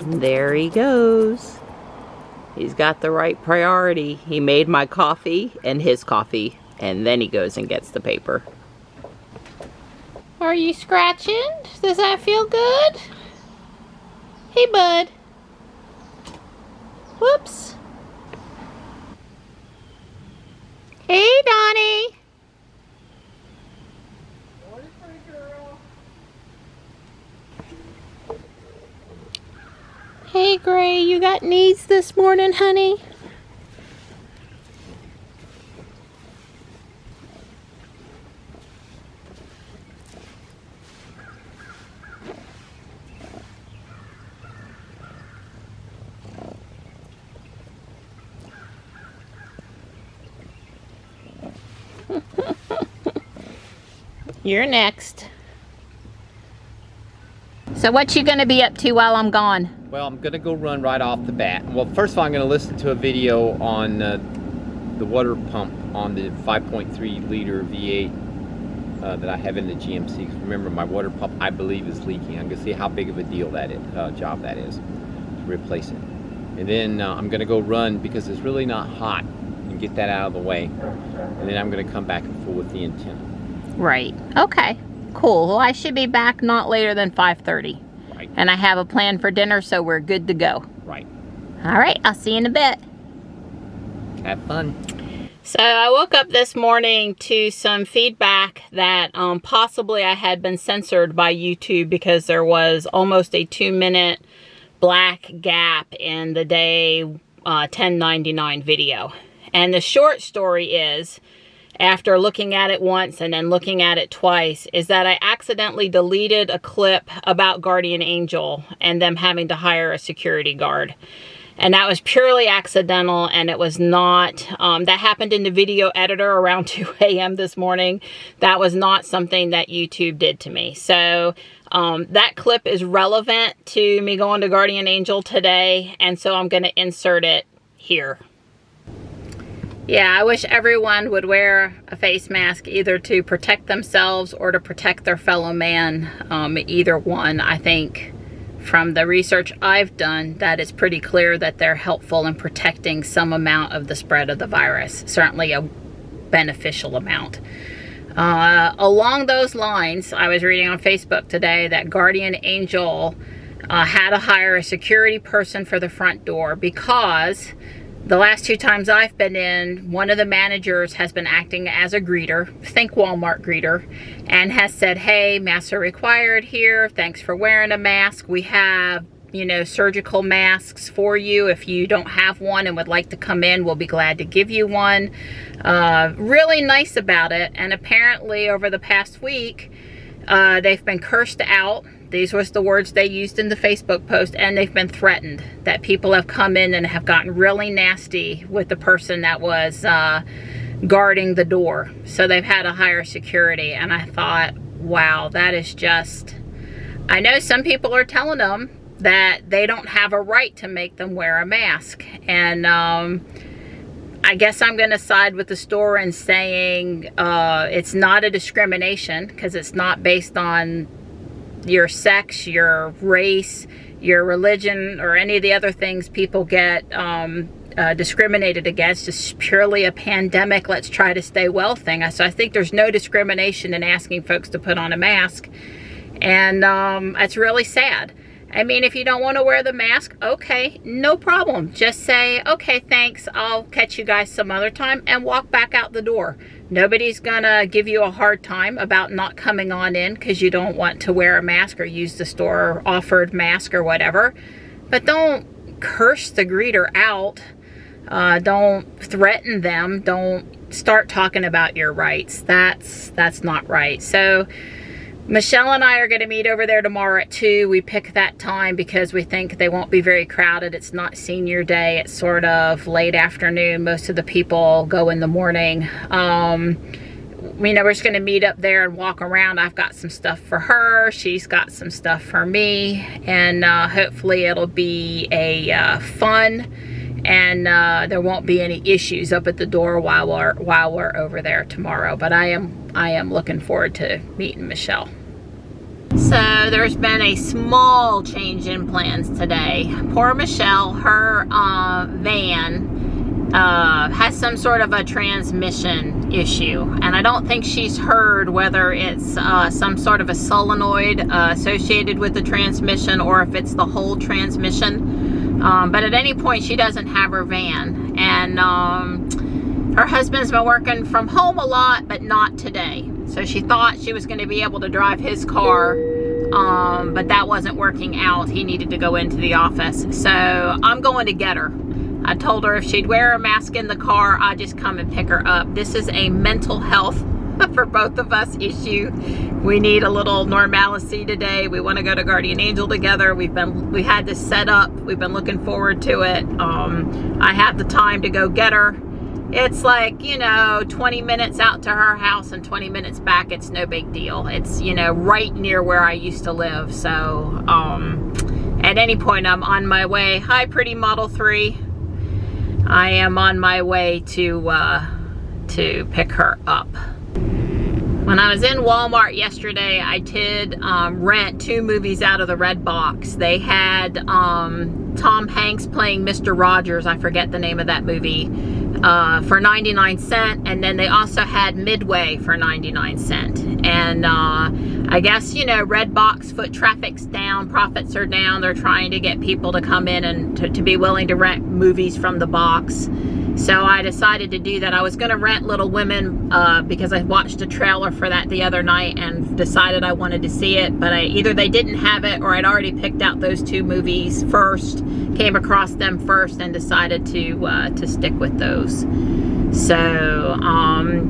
There he goes. He's got the right priority. He made my coffee and his coffee, and then he goes and gets the paper. Are you scratching? Does that feel good? Hey, bud. Whoops. Hey, Donnie. Hey, Gray, you got needs this morning, honey? You're next. So what you gonna be up to while I'm gone? Well, I'm gonna go run right off the bat. Well, first of all, I'm gonna listen to a video on the water pump on the 5.3 liter V8 that I have in the GMC. Remember, my water pump, I believe, is leaking. I'm gonna see how big of a deal that is, job that is to replace it. And then I'm gonna go run because it's really not hot and get that out of the way. And then I'm gonna come back and fool with the antenna. Right. Okay. Cool. Well, I should be back not later than 5:30. Right. And I have a plan for dinner, so we're good to go. Right. All right. I'll see you in a bit. Have fun. So I woke up this morning to some feedback that possibly I had been censored by YouTube because there was almost a 2-minute black gap in the day 1099 video. And the short story is, after looking at it once and then looking at it twice, is that I accidentally deleted a clip about Guardian Angel and them having to hire a security guard. And that was purely accidental, and it was not, that happened in the video editor around 2 a.m. this morning. That was not something that YouTube did to me. So that clip is relevant to me going to Guardian Angel today, and so I'm going to insert it here. Yeah, I wish everyone would wear a face mask either to protect themselves or to protect their fellow man. Either one, I think, from the research I've done, that it's pretty clear that they're helpful in protecting some amount of the spread of the virus. Certainly a beneficial amount. Along those lines, I was reading on Facebook today that Guardian Angel had to hire a security person for the front door because the last 2 times I've been in, one of the managers has been acting as a greeter, think Walmart greeter, and has said, hey, masks are required here. Thanks for wearing a mask. We have, you know, surgical masks for you. If you don't have one and would like to come in, we'll be glad to give you one. Really nice about it. And apparently over the past week, they've been cursed out. These was the words they used in the Facebook post, and they've been threatened that people have come in and have gotten really nasty with the person that was guarding the door. So they've had to hire security, and I thought, wow, that is just, I know some people are telling them that they don't have a right to make them wear a mask, and I guess I'm going to side with the store in saying it's not a discrimination because it's not based on your sex, your race, your religion, or any of the other things people get discriminated against. Just purely a pandemic, let's try to stay well thing. So I think there's no discrimination in asking folks to put on a mask. And it's really sad. I mean, if you don't want to wear the mask, okay, no problem. Just say, okay, thanks, I'll catch you guys some other time, and walk back out the door. Nobody's gonna give you a hard time about not coming on in because you don't want to wear a mask or use the store offered mask or whatever. But don't curse the greeter out. Don't threaten them. Don't start talking about your rights. That's not right. So Michelle and I are going to meet over there tomorrow at 2. We pick that time because we think they won't be very crowded. It's not senior day. It's sort of late afternoon. Most of the people go in the morning. We know we're just going to meet up there and walk around. I've got some stuff for her. She's got some stuff for me. And hopefully it'll be a fun and there won't be any issues up at the door while we're over there tomorrow. But I am looking forward to meeting Michelle. So there's been a small change in plans today. Poor Michelle, her van has some sort of a transmission issue, and I don't think she's heard whether it's some sort of a solenoid associated with the transmission, or if it's the whole transmission. But at any point, she doesn't have her van, and her husband's been working from home a lot, but not today. So she thought she was going to be able to drive his car, but that wasn't working out. He needed to go into the office. So I'm going to get her. I told her if she'd wear a mask in the car, I'd just come and pick her up. This is a mental health for both of us issue. We need a little normalcy today. We want to go to Guardian Angel together. We had this set up. We've been looking forward to it. I have the time to go get her. It's like, 20 minutes out to her house and 20 minutes back. It's no big deal. It's, right near where I used to live. So, at any point, I'm on my way. Hi, pretty Model 3. I am on my way to pick her up. When I was in Walmart yesterday, I did rent 2 movies out of the red box. They had Tom Hanks playing Mr. Rogers. I forget the name of that movie. For 99 cents, and then they also had Midway for 99 cents. And I guess, red box foot traffic's down, profits are down. They're trying to get people to come in and to be willing to rent movies from the box. So I decided to do that. I was going to rent Little Women because I watched a trailer for that the other night and decided I wanted to see it, but either they didn't have it or I'd already picked out those 2 movies first, came across them first, and decided to stick with those. So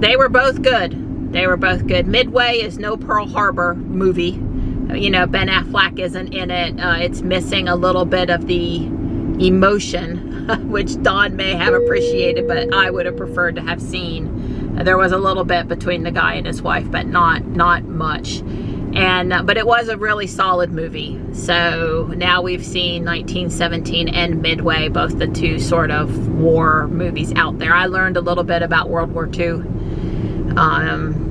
they were both good. They were both good. Midway is no Pearl Harbor movie. Ben Affleck isn't in it. It's missing a little bit of the emotion, which Don may have appreciated, but I would have preferred to have seen. There was a little bit between the guy and his wife, but not much. And but it was a really solid movie. So now we've seen 1917 and Midway, both the 2 sort of war movies out there. I learned a little bit about World War II.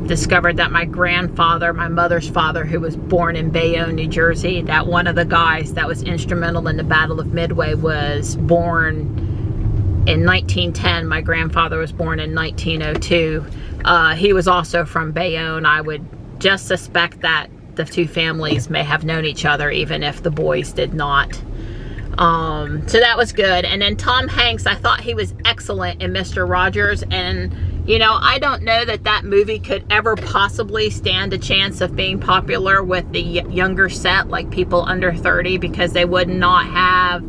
Discovered that my grandfather, my mother's father, who was born in Bayonne, New Jersey, that one of the guys that was instrumental in the Battle of Midway was born in 1910. My grandfather was born in 1902. He was also from Bayonne. I would just suspect that the 2 families may have known each other, even if the boys did not. So that was good. And then Tom Hanks, I thought he was excellent in Mr. Rogers. And I don't know that movie could ever possibly stand a chance of being popular with the younger set, like people under 30, because they would not have,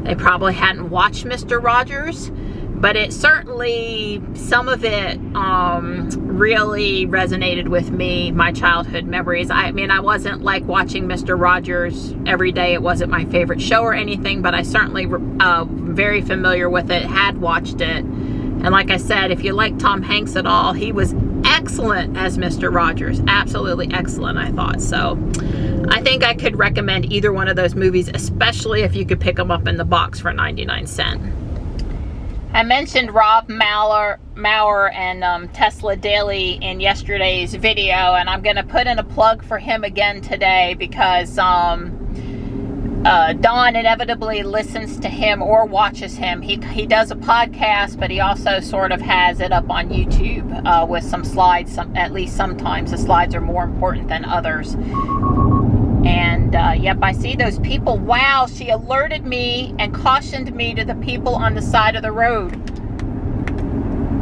they probably hadn't watched Mr. Rogers. But it certainly, some of it really resonated with me, my childhood memories. I mean, I wasn't like watching Mr. Rogers every day. It wasn't my favorite show or anything, but I certainly very familiar with it, had watched it. And like I said, if you like Tom Hanks at all, he was excellent as Mr. Rogers. Absolutely excellent, I thought. So I think I could recommend either one of those movies, especially if you could pick them up in the box for 99 cents. I mentioned Rob Maurer and Tesla Daily in yesterday's video, and I'm going to put in a plug for him again today because Don inevitably listens to him or watches him. He does a podcast, but he also sort of has it up on YouTube with some slides. At least sometimes the slides are more important than others. And yep, I see those people. Wow, she alerted me and cautioned me to the people on the side of the road.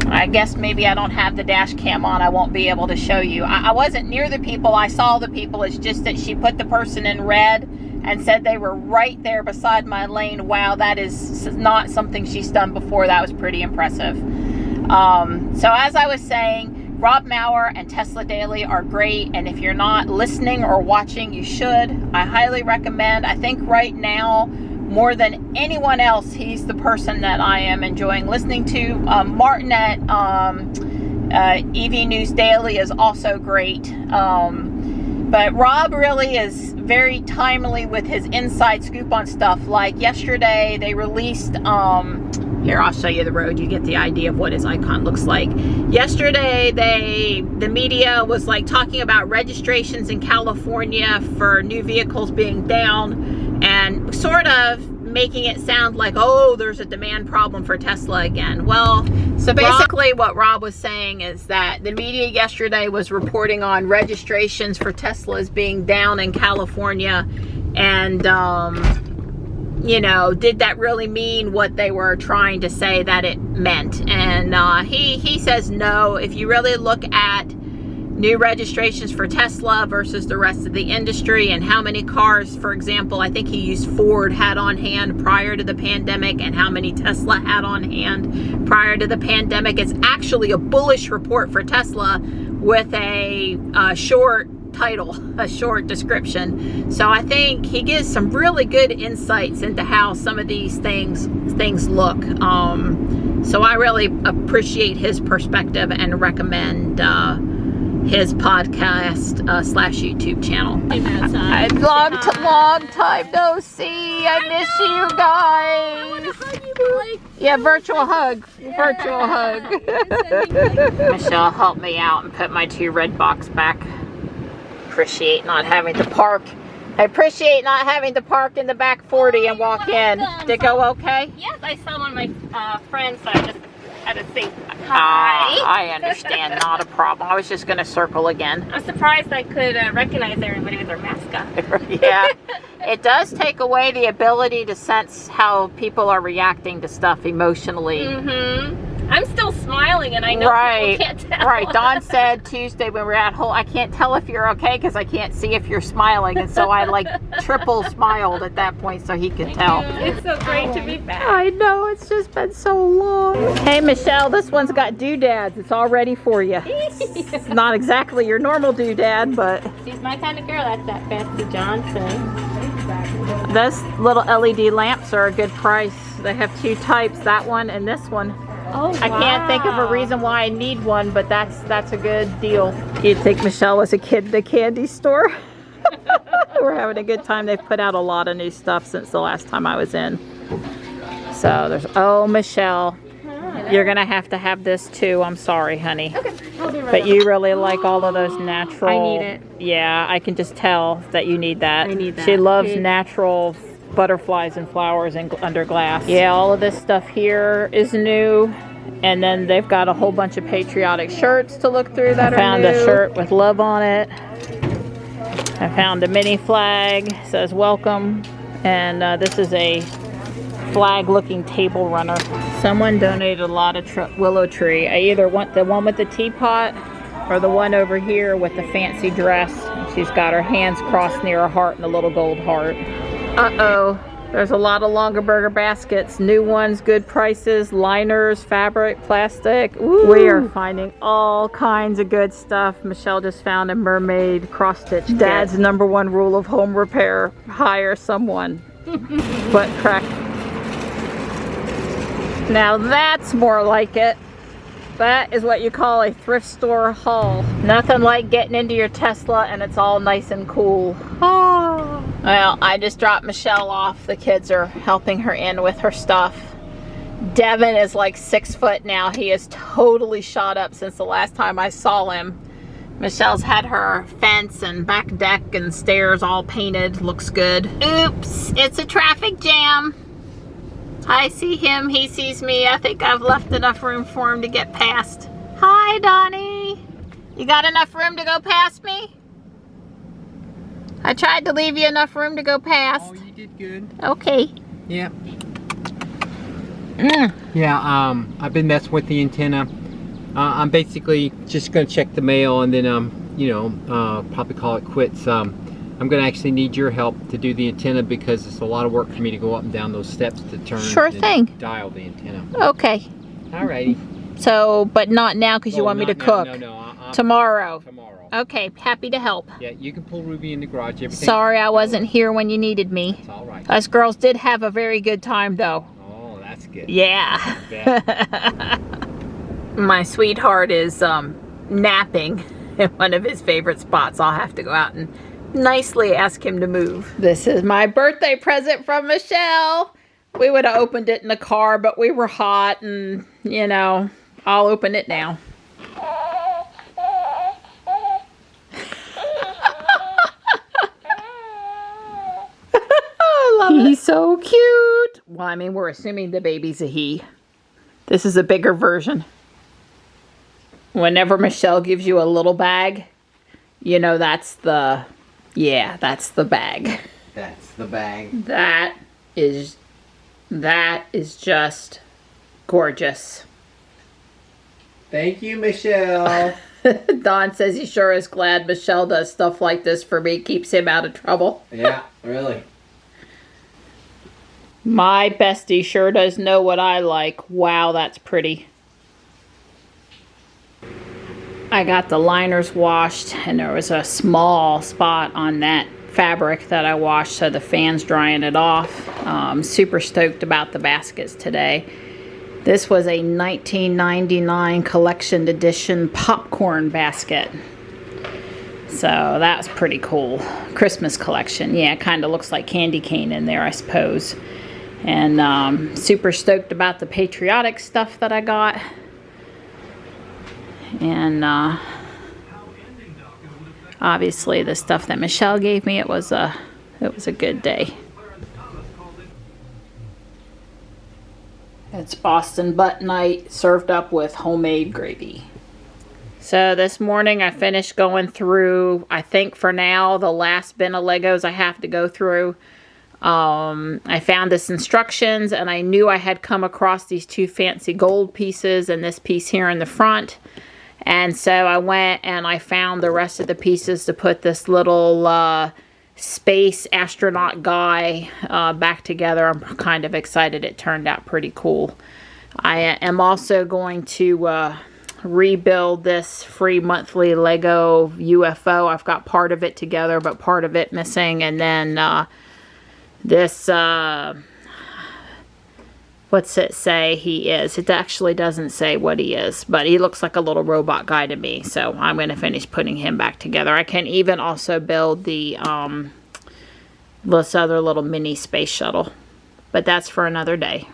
I guess maybe I don't have the dash cam on. I won't be able to show you. I wasn't near the people. I saw the people. It's just that she put the person in red and said they were right there beside my lane. Wow, that is not something she's done before. That was pretty impressive. So as I was saying, Rob Maurer and Tesla Daily are great, and if you're not listening or watching, you should. I highly recommend. I think right now, more than anyone else, he's the person that I am enjoying listening to. Martin at EV News Daily is also great. But Rob really is very timely with his inside scoop on stuff. Like yesterday, they released, here, I'll show you the road. You get the idea of what his icon looks like. Yesterday, the media was like talking about registrations in California for new vehicles being down and sort of making it sound like, oh, there's a demand problem for Tesla again. Well, so basically what Rob was saying is that the media yesterday was reporting on registrations for Teslas being down in California, and you know, did that really mean what they were trying to say that it meant? And he says no. If you really look at new registrations for Tesla versus the rest of the industry and how many cars, for example, I think he used Ford had on hand prior to the pandemic and how many Tesla had on hand prior to the pandemic, it's actually a bullish report for Tesla with a short title, a short description. So I think he gives some really good insights into how some of these things look. So I really appreciate his perspective and recommend his podcast slash YouTube channel. Long time no see. I miss you guys. I want to hug you, like, yeah, virtual hug. Yeah. Virtual hug. Michelle helped me out and put my 2 red box back. Appreciate not having to park. I appreciate not having to park in the back 40 and walk in. Did it go okay? Yes, I saw one of my friends, so I just had to say hi. I understand, not a problem. I was just going to circle again. I'm surprised I could recognize everybody with their mask on. Yeah, it does take away the ability to sense how people are reacting to stuff emotionally. Mm-hmm. I'm still smiling, and I know people can't tell. Right. Don said Tuesday when we were at home, I can't tell if you're okay because I can't see if you're smiling, and so I like triple smiled at that point so he could tell. It's so great to be back. I know, it's just been so long. Hey Michelle, this one's got doodads. It's all ready for you. It's not exactly your normal doodad, but She's my kind of girl. That's that Fancy Johnson. those little LED lamps are a good price. They have 2 types, that one and this one. Oh, I can't think of a reason why I need one, but that's a good deal. You'd think Michelle was a kid at a candy store. We're having a good time. They've put out a lot of new stuff since the last time I was in. So there's, oh Michelle, you're gonna have to have this too. I'm sorry, honey. Okay, I'll be right But up. you really like all of those natural. I need it. Yeah, I can just tell that you need that. I need that. She loves Okay. natural butterflies and flowers under glass. Yeah, all of this stuff here is new. And then they've got a whole bunch of patriotic shirts to look through that are new. I found a shirt with love on it. I found a mini flag, says welcome. And this is a flag looking table runner. Someone donated a lot of willow tree. I either want the one with the teapot or the one over here with the fancy dress. She's got her hands crossed near her heart and a little gold heart. Uh-oh, there's a lot of Longaberger baskets. New ones, good prices, liners, fabric, plastic. Ooh. We are finding all kinds of good stuff. Michelle just found a mermaid cross-stitch. Dad's #1 rule of home repair, hire someone. Butt crack. Now that's more like it. That is what you call a thrift store haul. Nothing like getting into your Tesla and it's all nice and cool. Oh. Well, I just dropped Michelle off. The kids are helping her in with her stuff. Devin is like 6 foot now. He is totally shot up since the last time I saw him. Michelle's had her fence and back deck and stairs all painted. Looks good. Oops, it's a traffic jam. I see him, he sees me. I think I've left enough room for him to get past. Hi, Donnie. You got enough room to go past me? I tried to leave you enough room to go past. Oh, you did good. Okay. Yeah. Yeah, I've been messing with the antenna. I'm basically just going to check the mail and then, you know, probably call it quits. I'm going to actually need your help to do the antenna because it's a lot of work for me to go up and down those steps to turn Sure thing. Dial the antenna. Okay. Alrighty. So, but not now because you want me to cook. No. Tomorrow. Tomorrow. Okay, happy to help. Yeah, you can pull Ruby in the garage. Everything. Sorry I wasn't here when you needed me. It's all right. Us girls did have a very good time though. Oh, that's good. Yeah. My sweetheart is napping in one of his favorite spots. I'll have to go out and nicely ask him to move. This is my birthday present from Michelle. We would have opened it in the car, but we were hot and, you know, I'll open it now. I love it. He's so cute. Well, I mean, we're assuming the baby's a he. This is a bigger version. Whenever Michelle gives you a little bag, you know that's the, yeah, that's the bag. That's the bag. That is just gorgeous. Thank you, Michelle. Don says he sure is glad Michelle does stuff like this for me, keeps him out of trouble. Yeah, really. My bestie sure does know what I like. Wow, that's pretty. I got the liners washed, and there was a small spot on that fabric that I washed, so the fan's drying it off. Super stoked about the baskets today. This was a 1999 collection edition popcorn basket. So that's pretty cool. Christmas collection. Yeah, it kind of looks like candy cane in there, I suppose. And super stoked about the patriotic stuff that I got. And obviously the stuff that Michelle gave me, it was a good day. It's Boston butt night served up with homemade gravy. So this morning I finished going through, I think for now, the last bin of Legos I have to go through. I found this instructions, and I knew I had come across these two fancy gold pieces and this piece here in the front. And so I went and I found the rest of the pieces to put this little space astronaut guy back together. I'm kind of excited. It turned out pretty cool. I am also going to rebuild this free monthly Lego UFO. I've got part of it together, but part of it missing. And then this, what's it say he is? It actually doesn't say what he is, but he looks like a little robot guy to me. So I'm going to finish putting him back together. I can even also build the this other little mini space shuttle, but that's for another day.